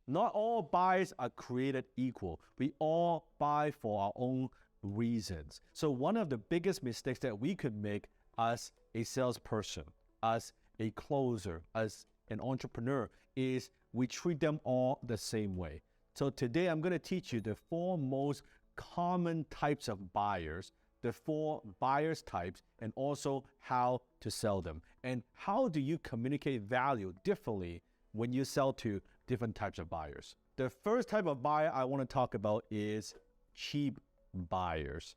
Not all buyers are created equal. We all buy for our own reasons. So one of the biggest mistakes that we could make as a salesperson, as a closer, as an entrepreneur is we treat them all the same way. So today I'm going to teach you the 4 most common types of buyers, the 4 buyers types, and also how to sell them. And how do you communicate value differently when you sell to different types of buyers. The first type of buyer I want to talk about is cheap buyers.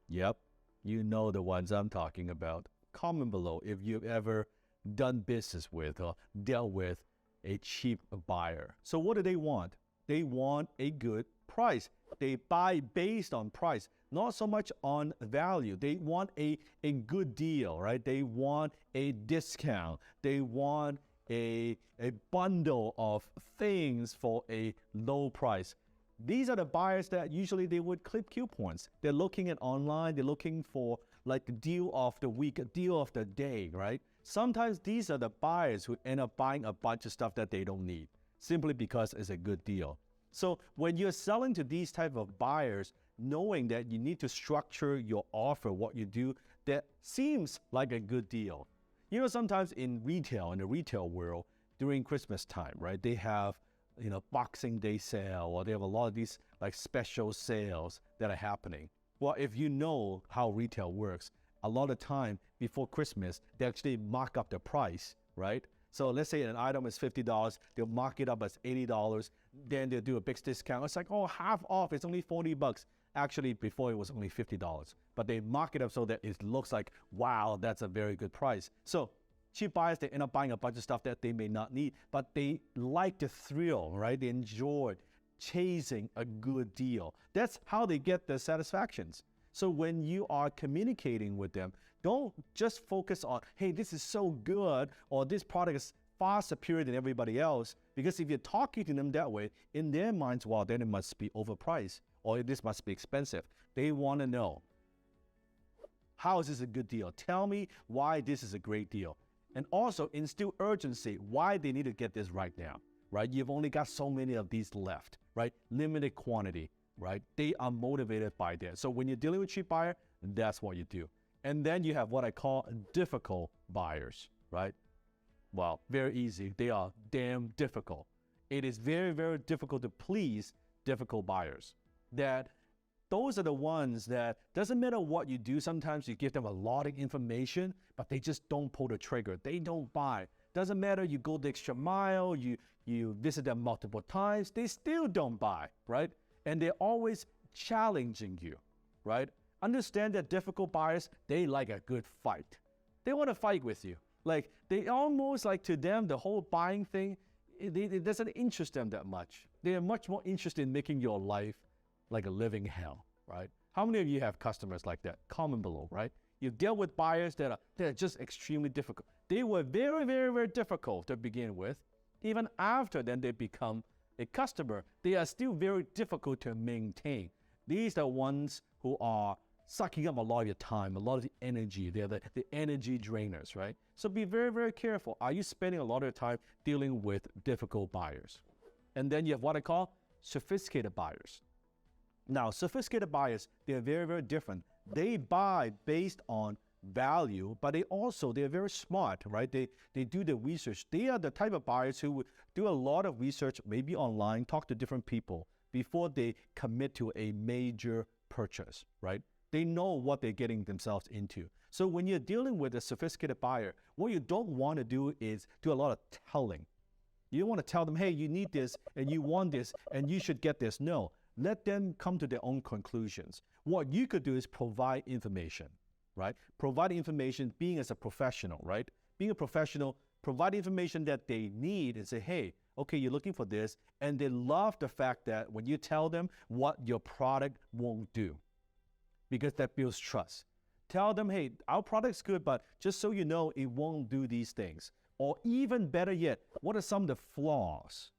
Yep, you know the ones I'm talking about. Comment below if you've ever done business with or dealt with a cheap buyer. So what do they want? They want a good price. They buy based on price, not so much on value. They want a good deal, right? They want a discount. They want a bundle of things for a low price. These are the buyers that usually they would clip coupons. They're looking at online, they're looking for like a deal of the week, a deal of the day, right? Sometimes these are the buyers who end up buying a bunch of stuff that they don't need, simply because it's a good deal. So when you're selling to these type of buyers, knowing that you need to structure your offer, what you do, that seems like a good deal. You know, sometimes in the retail world, during Christmas time, right, they have, Boxing Day sale, or they have a lot of these like special sales that are happening. Well, if you know how retail works, a lot of time before Christmas, they actually mark up the price, right? So let's say an item is $50, they'll mark it up as $80, then they'll do a big discount. It's like, oh, half off, it's only $40. Actually, before it was only $50, but they mark it up so that it looks like, wow, that's a very good price. So cheap buyers, they end up buying a bunch of stuff that they may not need, but they like the thrill, right? They enjoy chasing a good deal. That's how they get the satisfactions. So when you are communicating with them, don't just focus on, hey, this is so good, or this product is far superior than everybody else, because if you're talking to them that way, in their minds, well, then it must be overpriced, or this must be expensive. They want to know, how is this a good deal? Tell me why this is a great deal. And also instill urgency, why they need to get this right now, right? You've only got so many of these left, right? Limited quantity, right? They are motivated by that. So when you're dealing with cheap buyer, that's what you do. And then you have what I call difficult buyers, right? Well, very easy. They are damn difficult. It is very, very difficult to please difficult buyers. Those are the ones that doesn't matter what you do. Sometimes you give them a lot of information, but they just don't pull the trigger. They don't buy. Doesn't matter, you go the extra mile, you visit them multiple times, they still don't buy, right? And they're always challenging you, right? Understand that difficult buyers, they like a good fight. They want to fight with you. Like, they almost like, to them, the whole buying thing, it doesn't interest them that much. They are much more interested in making your life like a living hell, right? How many of you have customers like that? Comment below, right? You deal with buyers that are just extremely difficult. They were very, very, very difficult to begin with. Even after then they become a customer, they are still very difficult to maintain. These are ones who are sucking up a lot of your time, a lot of the energy. They're the energy drainers, right? So be very, very careful. Are you spending a lot of your time dealing with difficult buyers? And then you have what I call sophisticated buyers. Now, sophisticated buyers, they're very, very different. They buy based on value, but they're very smart, right? They do the research. They are the type of buyers who would do a lot of research, maybe online, talk to different people before they commit to a major purchase, right? They know what they're getting themselves into. So when you're dealing with a sophisticated buyer, what you don't want to do is do a lot of telling. You don't want to tell them, hey, you need this, and you want this, and you should get this. No. Let them come to their own conclusions. What you could do is provide information, right? Provide information, being as a professional, right? Being a professional, provide information that they need and say, hey, okay, you're looking for this. And they love the fact that when you tell them what your product won't do, because that builds trust. Tell them, hey, our product's good, but just so you know, it won't do these things. Or even better yet, what are some of the flaws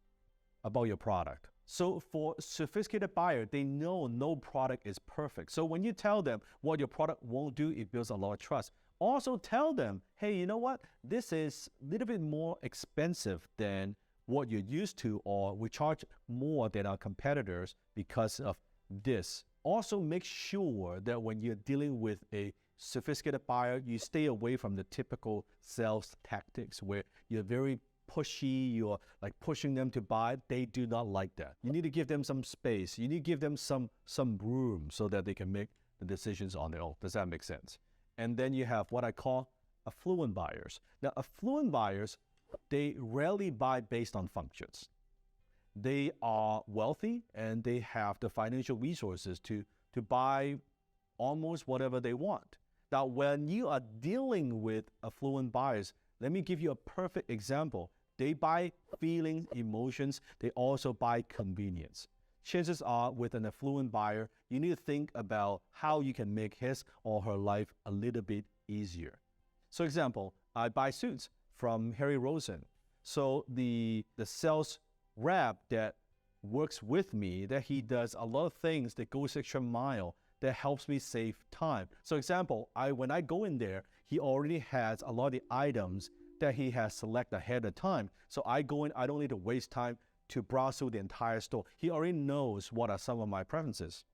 about your product? So for sophisticated buyer, they know no product is perfect. So when you tell them what your product won't do, it builds a lot of trust. Also tell them, hey, you know what? This is a little bit more expensive than what you're used to, or we charge more than our competitors because of this. Also, make sure that when you're dealing with a sophisticated buyer, you stay away from the typical sales tactics where you're very pushy, you're like pushing them to buy. They do not like that. You need to give them some space. You need to give them some room so that they can make the decisions on their own. Does that make sense? And then you have what I call affluent buyers. Now, affluent buyers, they rarely buy based on functions. They are wealthy and they have the financial resources to buy almost whatever they want. Now, when you are dealing with affluent buyers, let me give you a perfect example. They buy feelings, emotions. They also buy convenience. Chances are with an affluent buyer, you need to think about how you can make his or her life a little bit easier. So example, I buy suits from Harry Rosen. So the sales rep that works with me, that he does a lot of things that goes extra mile, that helps me save time. So example, when I go in there, he already has a lot of the items that he has selected ahead of time. So I go in, I don't need to waste time to browse through the entire store. He already knows what are some of my preferences.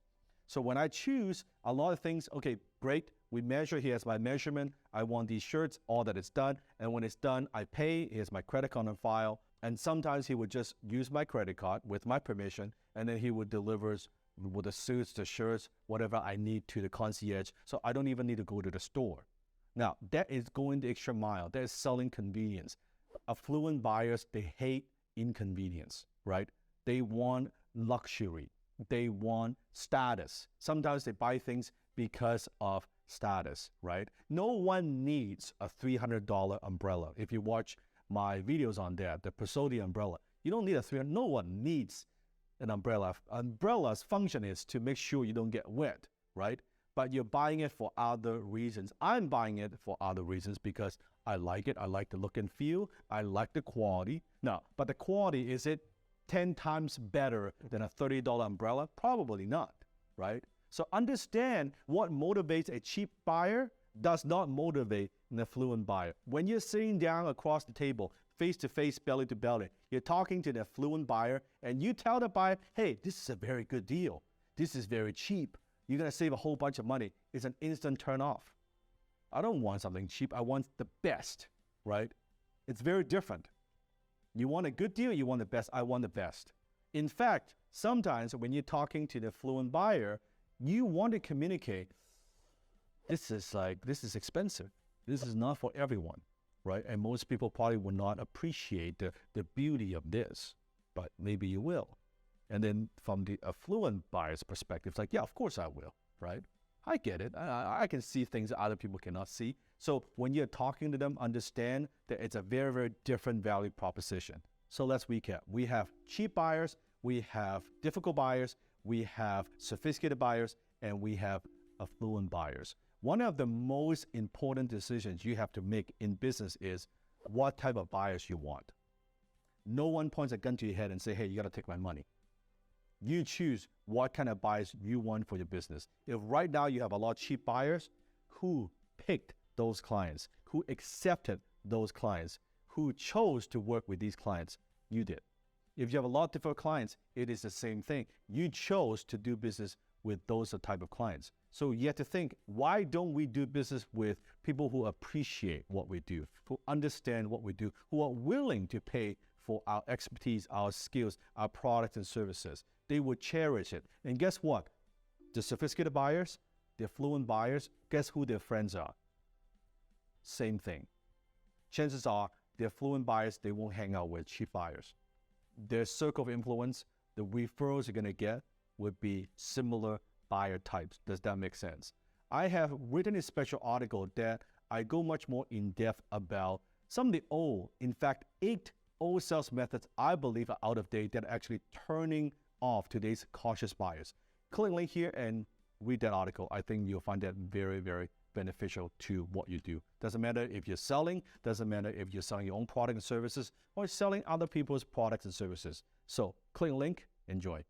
So when I choose a lot of things, okay, great, we measure, he has my measurement, I want these shirts, all that is done, and when it's done, I pay, here's my credit card on file, and sometimes he would just use my credit card with my permission, and then he would deliver with the suits, the shirts, whatever I need to the concierge, so I don't even need to go to the store. Now, that is going the extra mile, that is selling convenience. Affluent buyers, they hate inconvenience, right? They want luxury. They want status. Sometimes they buy things because of status, right? No one needs a $300 umbrella. If you watch my videos on that, the Persotti umbrella, you don't need a $300. No one needs an umbrella. Umbrella's function is to make sure you don't get wet, right? But you're buying it for other reasons. I'm buying it for other reasons because I like it. I like the look and feel. I like the quality. Now, but the quality, is it 10 times better than a $30 umbrella? Probably not, right? So understand what motivates a cheap buyer does not motivate an affluent buyer. When you're sitting down across the table, face to face, belly to belly, you're talking to the affluent buyer and you tell the buyer, hey, this is a very good deal. This is very cheap. You're going to save a whole bunch of money. It's an instant turn off. I don't want something cheap. I want the best, right? It's very different. You want a good deal, you want the best. I want the best. In fact, sometimes when you're talking to the affluent buyer, you want to communicate, this is expensive. This is not for everyone, right? And most people probably will not appreciate the beauty of this, but maybe you will. And then from the affluent buyer's perspective, it's like, yeah, of course I will, right? I get it. I can see things that other people cannot see. So when you're talking to them, understand that it's a very, very different value proposition. So let's recap. We have cheap buyers, we have difficult buyers, we have sophisticated buyers, and we have affluent buyers. One of the most important decisions you have to make in business is what type of buyers you want. No one points a gun to your head and say, hey, you got to take my money. You choose what kind of buyers you want for your business. If right now you have a lot of cheap buyers, who picked those clients, who accepted those clients, who chose to work with these clients? You did. If you have a lot of different clients, it is the same thing. You chose to do business with those type of clients. So you have to think, why don't we do business with people who appreciate what we do, who understand what we do, who are willing to pay for our expertise, our skills, our products and services? They would cherish it. And guess what? The sophisticated buyers, the affluent buyers, guess who their friends are? Same thing. Chances are the affluent buyers, they won't hang out with cheap buyers. Their circle of influence, the referrals you're going to get would be similar buyer types. Does that make sense? I have written a special article that I go much more in depth about some of the old, in fact, 8 old sales methods I believe are out of date that are actually turning off today's cautious buyers. Click link here and read that article. I think you'll find that very, very beneficial to what you do. Doesn't matter if you're selling, doesn't matter if you're selling your own product and services or selling other people's products and services. So click link, enjoy.